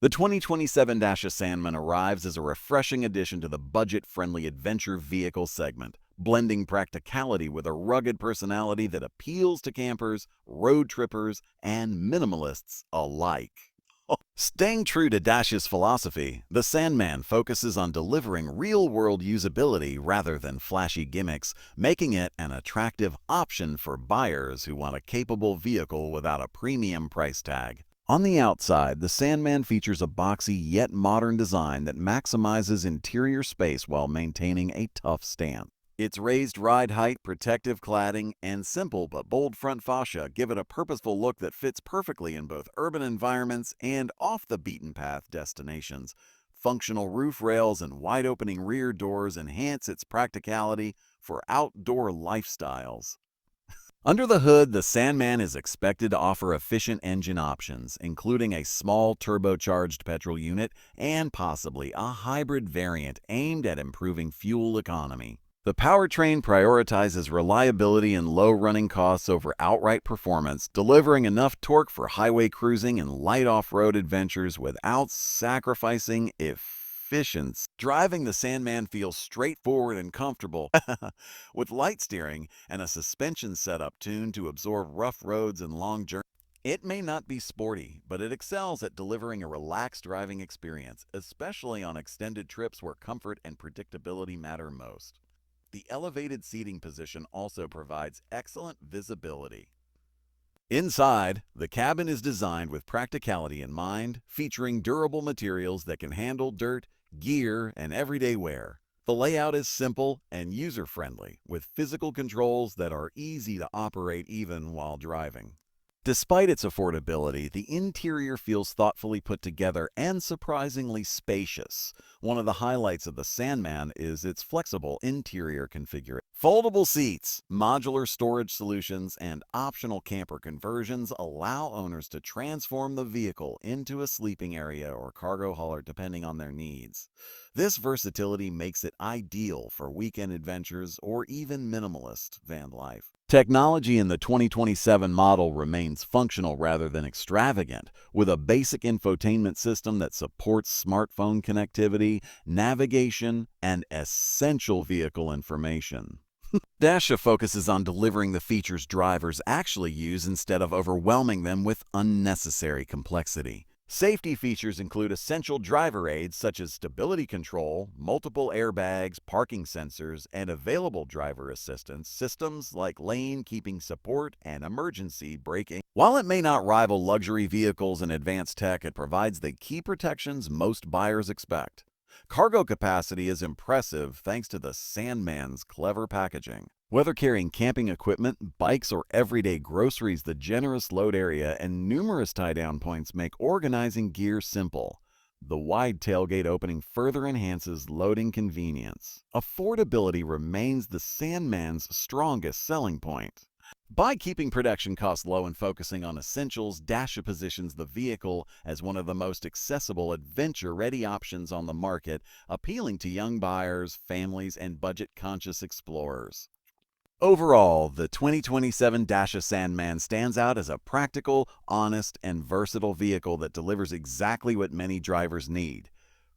The 2027 Dacia Sandman arrives as a refreshing addition to the budget-friendly adventure vehicle segment, blending practicality with a rugged personality that appeals to campers, road trippers, and minimalists alike. Staying true to Dacia's philosophy, the Sandman focuses on delivering real-world usability rather than flashy gimmicks, making it an attractive option for buyers who want a capable vehicle without a premium price tag. On the outside, the Sandman features a boxy yet modern design that maximizes interior space while maintaining a tough stance. Its raised ride height, protective cladding, and simple but bold front fascia give it a purposeful look that fits perfectly in both urban environments and off-the-beaten-path destinations. Functional roof rails and wide-opening rear doors enhance its practicality for outdoor lifestyles. Under the hood, the Sandman is expected to offer efficient engine options, including a small turbocharged petrol unit and possibly a hybrid variant aimed at improving fuel economy. The powertrain prioritizes reliability and low running costs over outright performance, delivering enough torque for highway cruising and light off-road adventures without sacrificing efficiency. Driving the Sandman feels straightforward and comfortable, with light steering and a suspension setup tuned to absorb rough roads and long journeys. It may not be sporty, but it excels at delivering a relaxed driving experience, especially on extended trips where comfort and predictability matter most. The elevated seating position also provides excellent visibility. Inside, the cabin is designed with practicality in mind, featuring durable materials that can handle dirt, gear, and everyday wear. The layout is simple and user-friendly, with physical controls that are easy to operate even while driving. Despite its affordability, the interior feels thoughtfully put together and surprisingly spacious. One of the highlights of the Sandman is its flexible interior configuration. Foldable seats, modular storage solutions, and optional camper conversions allow owners to transform the vehicle into a sleeping area or cargo hauler depending on their needs. This versatility makes it ideal for weekend adventures or even minimalist van life. Technology in the 2027 model remains functional rather than extravagant, with a basic infotainment system that supports smartphone connectivity, navigation, and essential vehicle information. Dacia focuses on delivering the features drivers actually use instead of overwhelming them with unnecessary complexity. Safety features include essential driver aids such as stability control, multiple airbags, parking sensors, and available driver assistance systems like lane keeping support and emergency braking. While it may not rival luxury vehicles in advanced tech, it provides the key protections most buyers expect. Cargo capacity is impressive thanks to the Sandman's clever packaging. Whether carrying camping equipment, bikes, or everyday groceries, the generous load area and numerous tie-down points make organizing gear simple. The wide tailgate opening further enhances loading convenience. Affordability remains the Sandman's strongest selling point. By keeping production costs low and focusing on essentials, Dacia positions the vehicle as one of the most accessible, adventure-ready options on the market, appealing to young buyers, families, and budget-conscious explorers. Overall, the 2027 Dacia Sandman stands out as a practical, honest, and versatile vehicle that delivers exactly what many drivers need: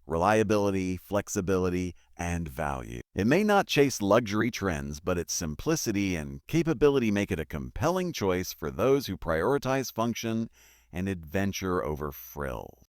reliability, flexibility, and value. It may not chase luxury trends, but its simplicity and capability make it a compelling choice for those who prioritize function and adventure over frills.